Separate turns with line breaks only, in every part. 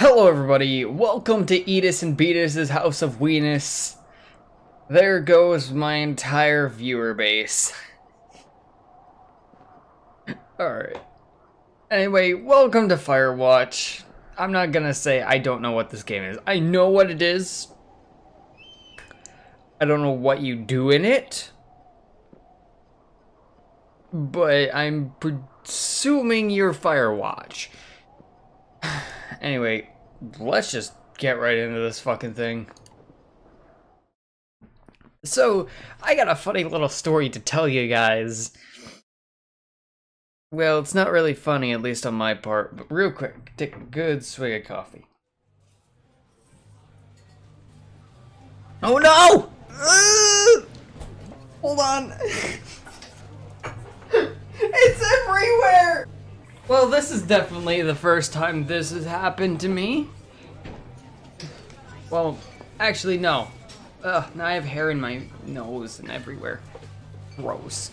Hello everybody, welcome to Edis and Beatus' House of Weenus. There goes my entire viewer base. Alright. Anyway, welcome to Firewatch. I'm not gonna say I don't know what this game is. I know what it is. I don't know what you do in it. But I'm presuming you're Firewatch. Anyway, let's just get right into this fucking thing. So, I got a funny little story to tell you guys. Well, it's not really funny, at least on my part, but real quick, take a good swig of coffee. Oh no! Hold on. It's everywhere! Well, this is definitely the first time this has happened to me. Well, actually, no. Now I have hair in my nose and everywhere. Gross.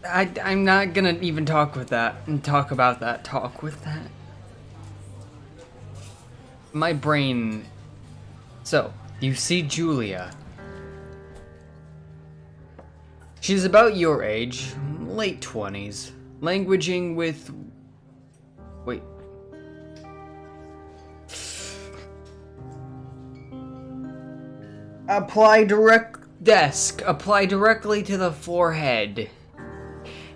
I'm not gonna even talk with that and talk about that. Talk with that. My brain. So, you see Julia. She's about your age, late 20s, languaging with... Wait. Apply directly to the forehead.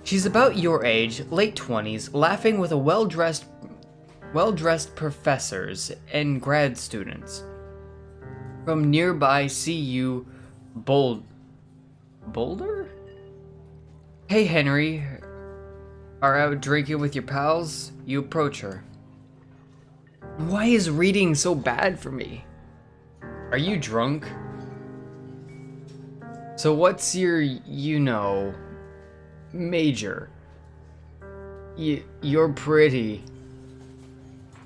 She's about your age, late 20s, laughing with a well-dressed professors and grad students from nearby CU Boulder? Hey Henry, are out drinking with your pals? You approach her. Why is reading so bad for me? Are you drunk? So what's your, major? You're pretty.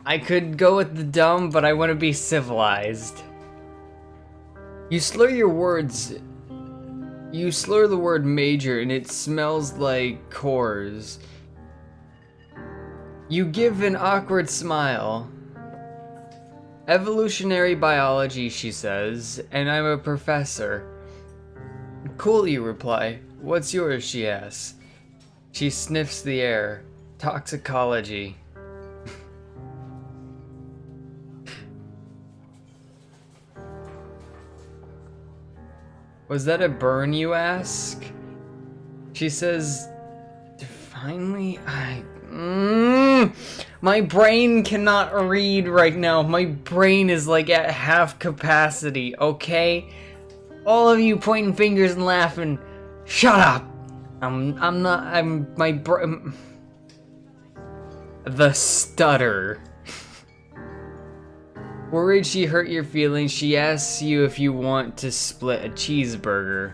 I could go with the dumb, but I want to be civilized. You slur your words. You slur the word major and it smells like Coors. You give an awkward smile. Evolutionary biology, she says, and I'm a professor. Cool, you reply. What's yours, she asks. She sniffs the air. Toxicology. Was that a burn, you ask? She says, finally, my brain cannot read right now. My brain is like at half capacity, okay? All of you pointing fingers and laughing, shut up! The stutter. Worried she hurt your feelings, she asks you if you want to split a cheeseburger.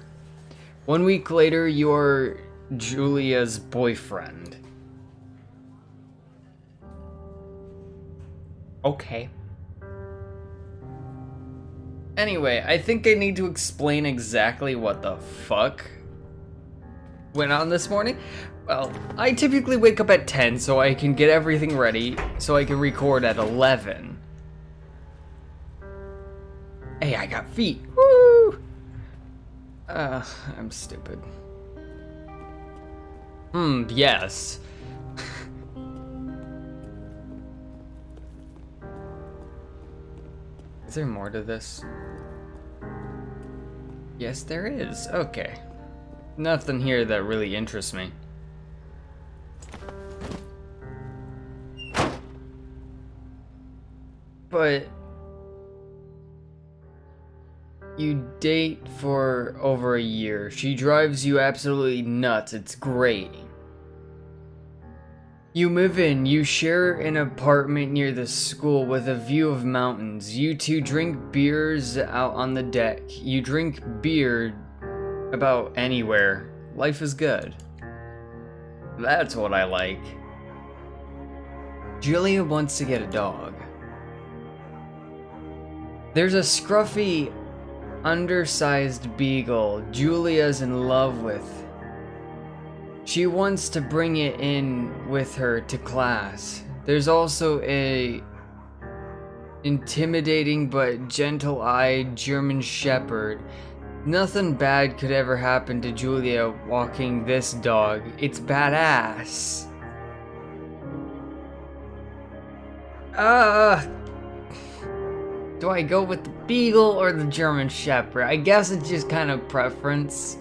1 week later, you're Julia's boyfriend. Okay. Anyway, I think I need to explain exactly what the fuck went on this morning. Well, I typically wake up at 10 so I can get everything ready so I can record at 11. Hey, I got feet. Woo! I'm stupid. Yes. Is there more to this? Yes, there is. Okay. Nothing here that really interests me. But you date for over a year. She drives you absolutely nuts. It's great. You move in. You share an apartment near the school with a view of mountains. You two drink beers out on the deck. You drink beer about anywhere. Life is good. That's what I like. Julia wants to get a dog. There's a scruffy undersized beagle Julia's in love with. She wants to bring it in with her to class. There's also a intimidating but gentle-eyed German Shepherd. Nothing bad could ever happen to Julia walking this dog. It's badass. Do I go with the Beagle or the German Shepherd? I guess it's just kind of preference.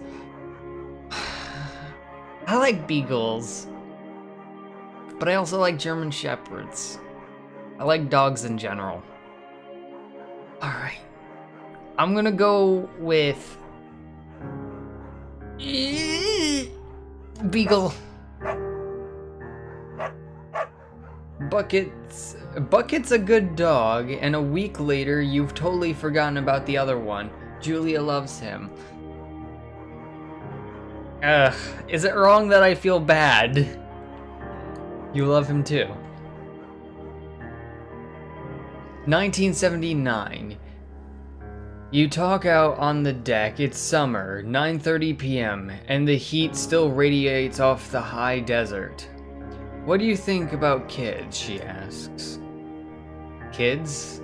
I like Beagles, but I also like German Shepherds. I like dogs in general. Alright. I'm gonna go with Beagle. Bucket's a good dog, and a week later you've totally forgotten about the other one. Julia loves him. Ugh, is it wrong that I feel bad? You love him too. 1979. You talk out on the deck. It's summer, 9:30 p.m., and the heat still radiates off the high desert. What do you think about kids? She asks. Kids?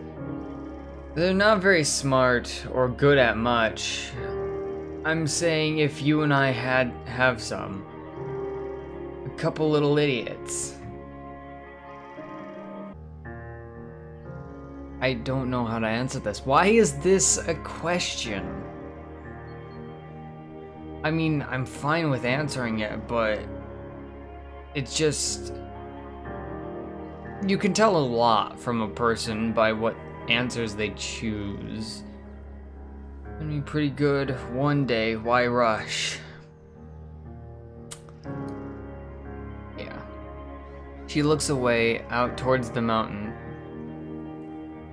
They're not very smart or good at much. I'm saying if you and I have some. A couple little idiots. I don't know how to answer this. Why is this a question? I mean, I'm fine with answering it, but it's just... You can tell a lot from a person by what answers they choose. I mean, pretty good. One day, why rush? Yeah. She looks away, out towards the mountain.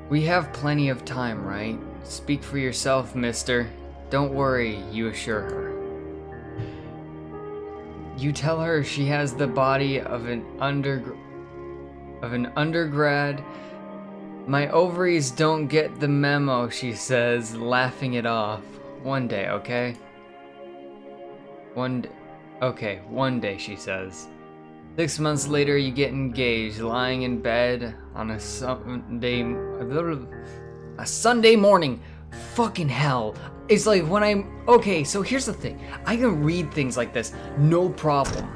We have plenty of time, right? Speak for yourself, mister. Don't worry, you assure her. You tell her she has the body of an undergrad. My ovaries don't get the memo, she says, laughing it off. One day, okay? One day, she says. 6 months later, you get engaged, lying in bed on a Sunday morning. Fucking hell. It's like when okay, so here's the thing. I can read things like this, no problem.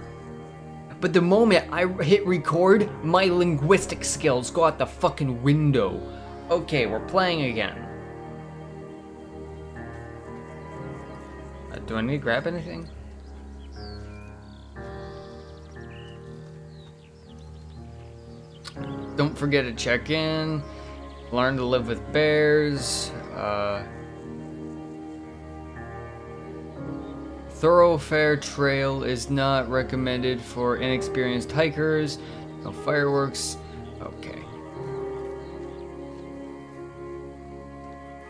But the moment I hit record, my linguistic skills go out the fucking window. Okay, we're playing again. Do I need to grab anything? Don't forget to check in. Learn to live with bears. Thoroughfare trail is not recommended for inexperienced hikers. No fireworks. Okay.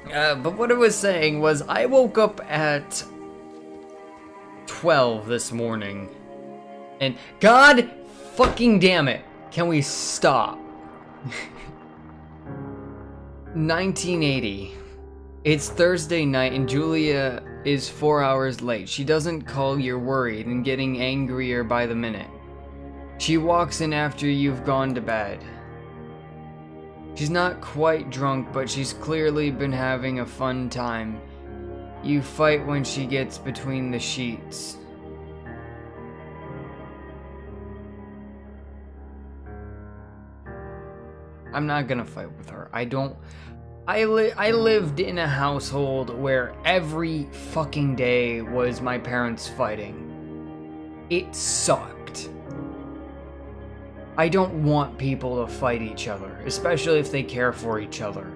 But what I was saying was I woke up at 12 this morning. And God fucking damn it. Can we stop? 1980. It's Thursday night and Julia is 4 hours late. She doesn't call, you're worried and getting angrier by the minute. She walks in after you've gone to bed. She's not quite drunk, but she's clearly been having a fun time. You fight when she gets between the sheets. I'm not gonna fight with her. I lived in a household where every fucking day was my parents fighting. It sucked. I don't want people to fight each other, especially if they care for each other.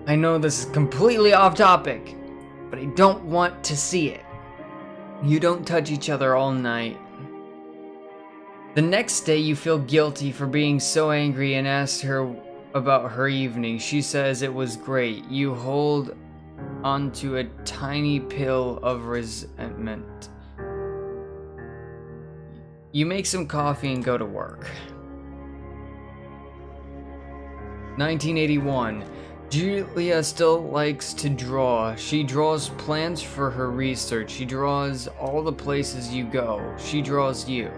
I know this is completely off topic, but I don't want to see it. You don't touch each other all night. The next day you feel guilty for being so angry and ask her about her evening. She says it was great. You hold onto a tiny pill of resentment. You make some coffee and go to work. 1981. Julia still likes to draw. She draws plans for her research. She draws all the places you go. She draws you.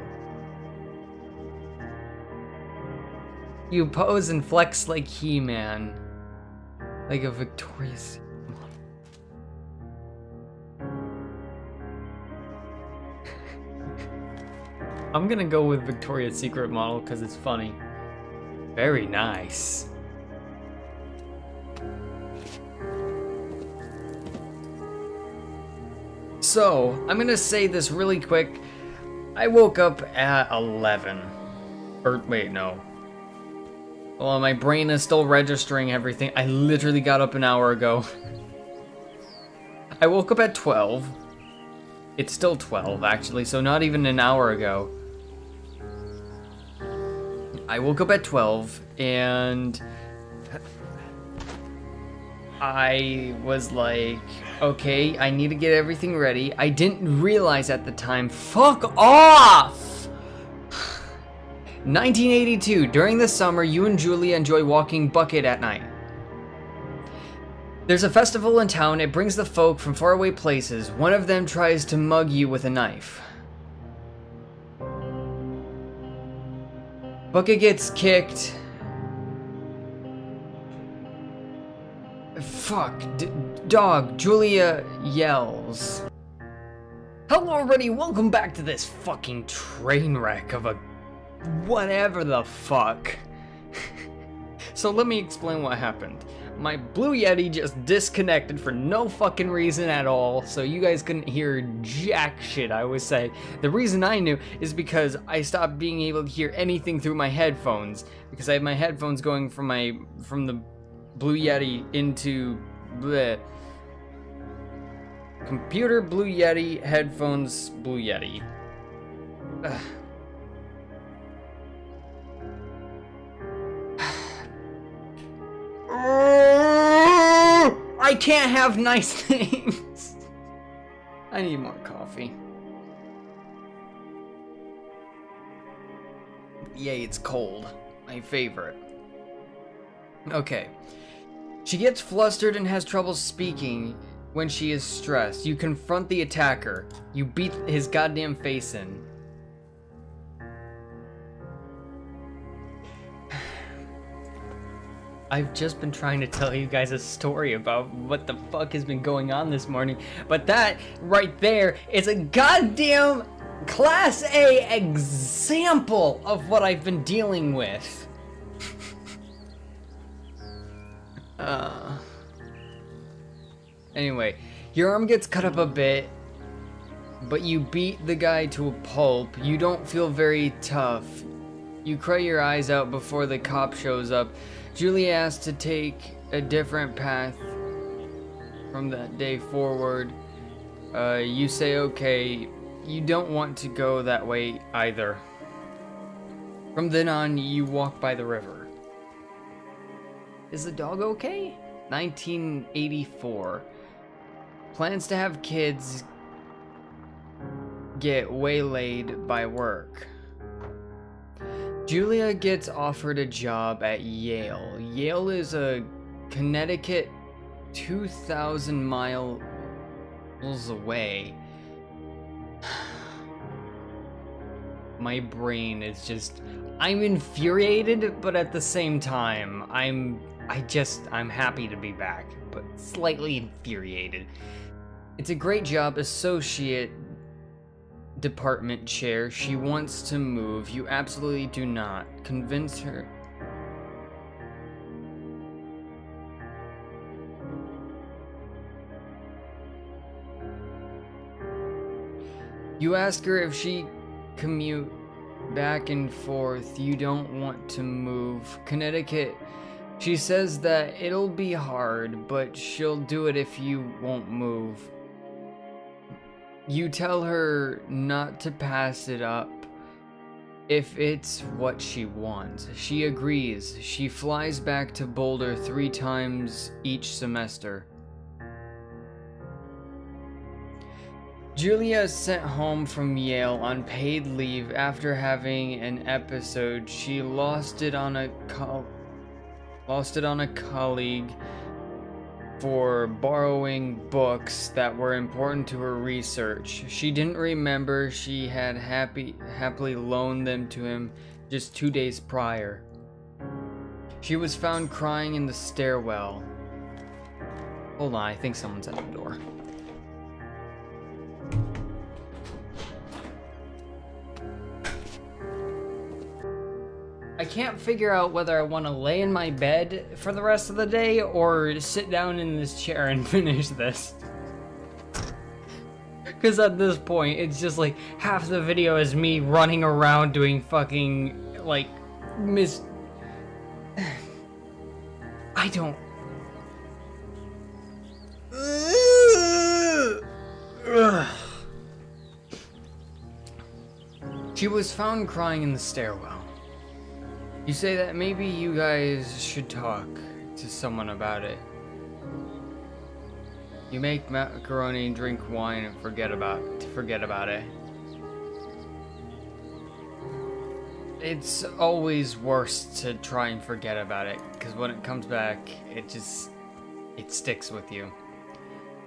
You pose and flex like He-Man. Like a Victoria's model. I'm gonna go with Victoria's Secret model because it's funny. Very nice. So, I'm gonna say this really quick. I woke up at 11. Or, wait, no. Well, my brain is still registering everything. I literally got up an hour ago. I woke up at 12. It's still 12, actually, so not even an hour ago. I woke up at 12, and I was like, okay, I need to get everything ready. I didn't realize at the time, fuck off! 1982, during the summer, you and Julia enjoy walking bucket at night. There's a festival in town, it brings the folk from faraway places. One of them tries to mug you with a knife. Bucket gets kicked. Fuck, dog, Julia yells. Hello everybody, welcome back to this fucking train wreck of a whatever the fuck. So let me explain what happened. My Blue Yeti just disconnected for no fucking reason at all, so you guys couldn't hear jack shit I was saying. The reason I knew is because I stopped being able to hear anything through my headphones, because I had my headphones going from the Blue Yeti into bleh. Computer Blue Yeti, headphones Blue Yeti. Ugh. I can't have nice things. I need more coffee. Yay, it's cold. My favorite. Okay. She gets flustered and has trouble speaking when she is stressed. You confront the attacker. You beat his goddamn face in. I've just been trying to tell you guys a story about what the fuck has been going on this morning, but that right there is a goddamn Class A example of what I've been dealing with. Anyway, your arm gets cut up a bit, but you beat the guy to a pulp. You don't feel very tough. You cry your eyes out before the cop shows up. Julie asks to take a different path from that day forward. You say okay. You don't want to go that way either. From then on, you walk by the river. Is the dog okay? 1984. Plans to have kids get waylaid by work. Julia gets offered a job at Yale. Yale is a Connecticut 2,000 miles away. My brain is just, I'm infuriated, but at the same time, I'm happy to be back, but slightly infuriated. It's a great job, associate department chair. She wants to move. You absolutely do not. Convince her. You ask her if she commute back and forth. You don't want to move. Connecticut. She says that it'll be hard, but she'll do it if you won't move. You tell her not to pass it up if it's what she wants. She agrees. She flies back to Boulder 3 times each semester. Julia is sent home from Yale on paid leave after having an episode. She lost it on a colleague for borrowing books that were important to her research. She didn't remember she had happily loaned them to him just 2 days prior. She was found crying in the stairwell. Hold on, I think someone's at the door. I can't figure out whether I want to lay in my bed for the rest of the day or sit down in this chair and finish this. Because at this point, it's just like half the video is me running around doing fucking, like, I don't... She was found crying in the stairwell. You say that maybe you guys should talk to someone about it. You make macaroni, drink wine, and forget about it. It's always worse to try and forget about it, because when it comes back, it sticks with you.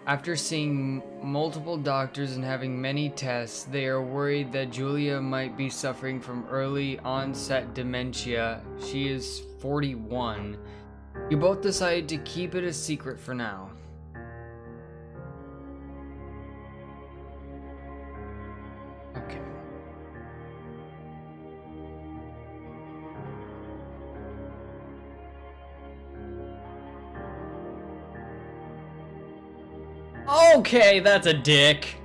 After seeing multiple doctors and having many tests, they are worried that Julia might be suffering from early onset dementia. She is 41. You both decide to keep it a secret for now. Okay. Okay, that's a dick.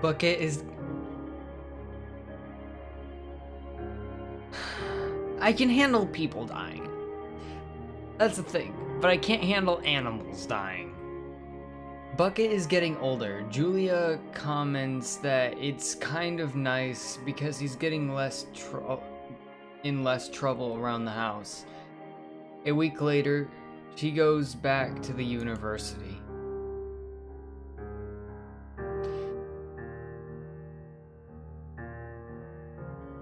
Bucket is... I can handle people dying. That's the thing, but I can't handle animals dying. Bucket is getting older. Julia comments that it's kind of nice because he's getting less trouble around the house. A week later, she goes back to the university.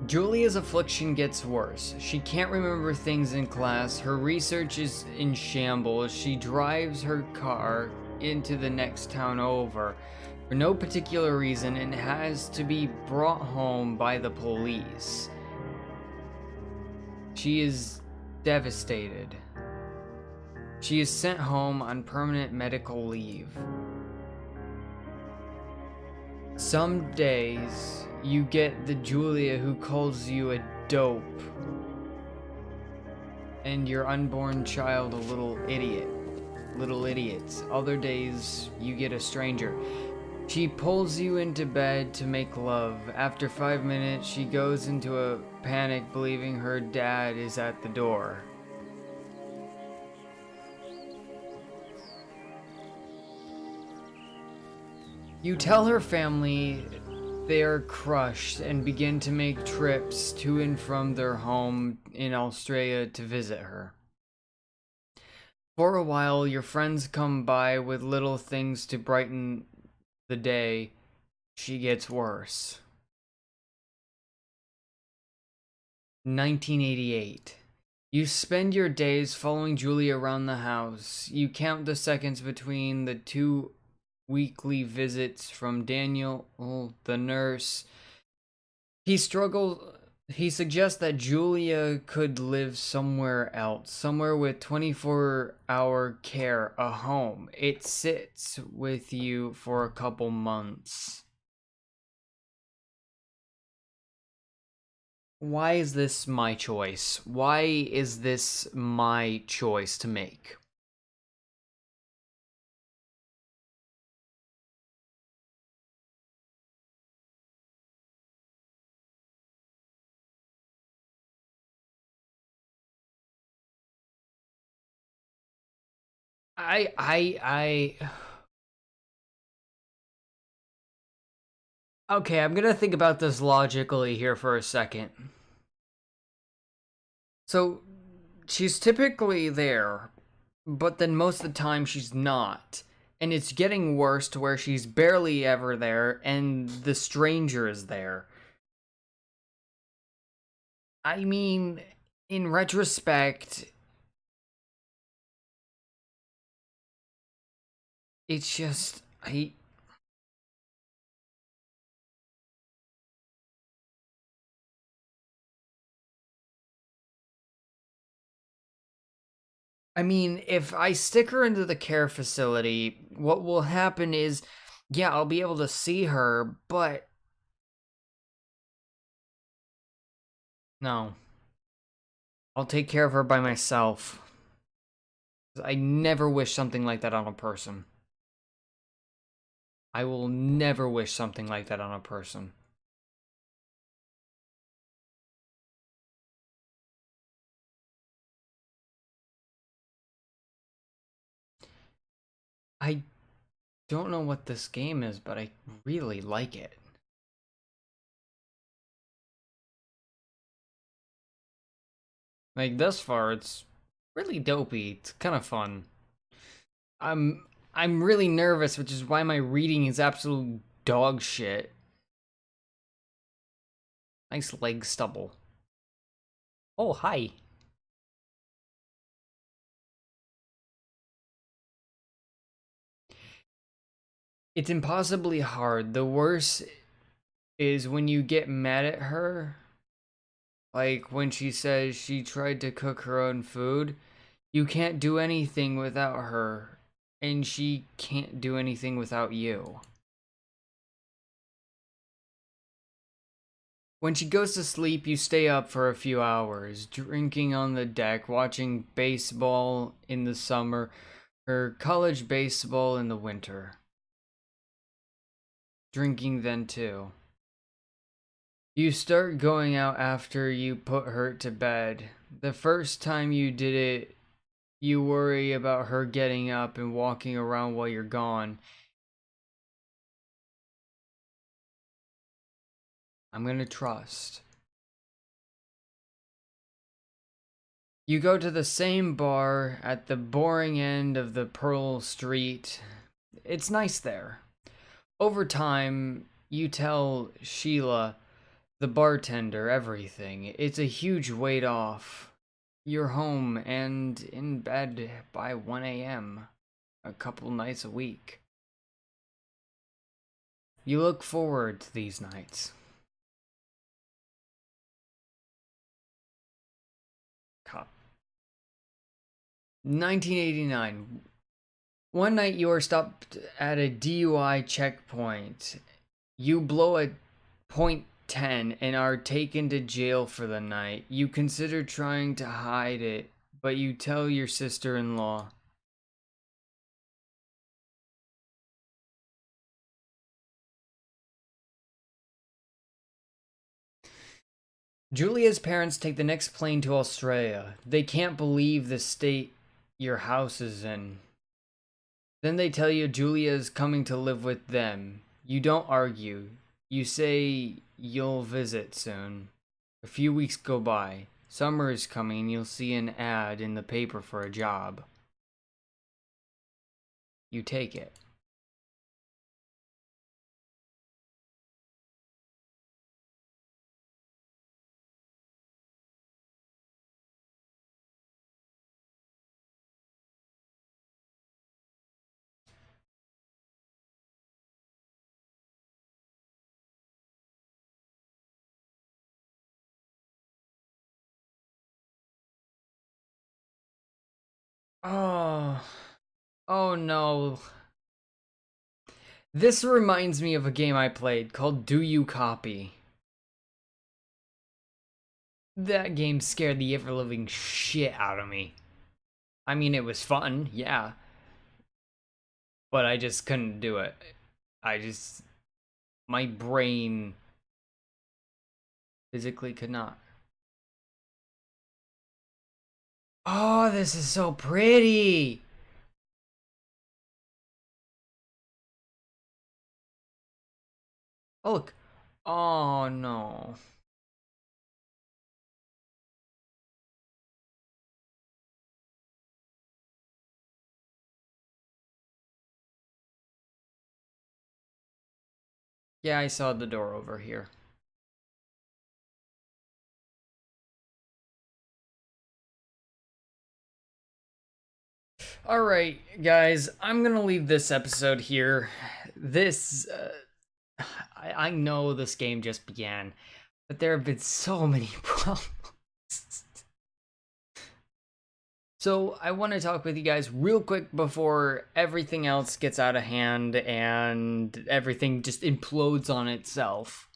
Julia's affliction gets worse. She can't remember things in class. Her research is in shambles. She drives her car into the next town over for no particular reason and has to be brought home by the police. She is devastated. She is sent home on permanent medical leave. Some days you get the Julia who calls you a dope and your unborn child a little idiot. Little idiots. Other days, you get a stranger. She pulls you into bed to make love. After 5 minutes, she goes into a panic, believing her dad is at the door. You tell her family they are crushed and begin to make trips to and from their home in Australia to visit her. For a while, your friends come by with little things to brighten the day. She gets worse. 1988. You spend your days following Julia around the house. You count the seconds between the 2 weekly visits from Daniel, the nurse. He suggests that Julia could live somewhere else, somewhere with 24-hour care, a home. It sits with you for a couple months. Why is this my choice? Why is this my choice to make? Okay, I'm gonna think about this logically here for a second. So, she's typically there, but then most of the time she's not. and it's getting worse to where she's barely ever there, and the stranger is there. I mean, in retrospect, it's just I mean, if I stick her into the care facility, what will happen is, yeah, I'll be able to see her, but no, I'll take care of her by myself. I never wish something like that on a person. I will never wish something like that on a person. I don't know what this game is, but I really like it. Like, thus far, it's really dopey. It's kind of fun. I'm I'm really nervous, which is why my reading is absolute dog shit. Nice leg stubble. Oh, hi. It's impossibly hard. The worst is when you get mad at her, like when she says she tried to cook her own food. You can't do anything without her, and she can't do anything without you. When she goes to sleep, you stay up for a few hours, drinking on the deck, watching baseball in the summer, or college baseball in the winter. Drinking then too. You start going out after you put her to bed. The first time you did it, you worry about her getting up and walking around while you're gone. I'm gonna trust. You go to the same bar at the boring end of the Pearl Street. It's nice there. Over time, you tell Sheila, the bartender, everything. It's a huge weight off. You're home and in bed by 1 a.m. a couple nights a week. You look forward to these nights. Cop. 1989. One night you are stopped at a DUI checkpoint. You blow a .10 and are taken to jail for the night. You consider trying to hide it, but you tell your sister-in-law. Julia's parents take the next plane to Australia. They can't believe the state your house is in. Then they tell you Julia's coming to live with them. You don't argue. You say you'll visit soon. A few weeks go by. Summer is coming and you'll see an ad in the paper for a job. You take it. Oh, oh no. This reminds me of a game I played called Do You Copy? That game scared the ever living shit out of me. I mean, it was fun, yeah, but I just couldn't do it. I just, my brain physically could not. Oh, this is so pretty. Oh, look. Oh, no. Yeah, I saw the door over here. Alright, guys, I'm gonna leave this episode here. This, I know this game just began, but there have been so many problems. So I want to talk with you guys real quick before everything else gets out of hand and everything just implodes on itself.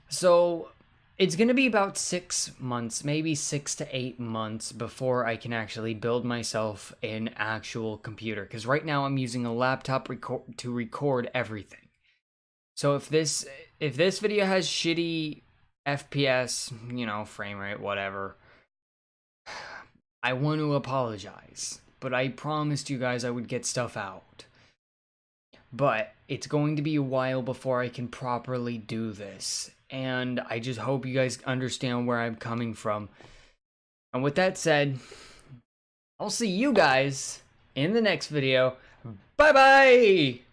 So it's going to be about 6 months, maybe 6 to 8 months before I can actually build myself an actual computer. Because right now I'm using a laptop to record everything. So if this video has shitty FPS, you know, frame rate, whatever, I want to apologize, but I promised you guys I would get stuff out. But it's going to be a while before I can properly do this, and I just hope you guys understand where I'm coming from. And with that said, I'll see you guys in the next video. Bye bye!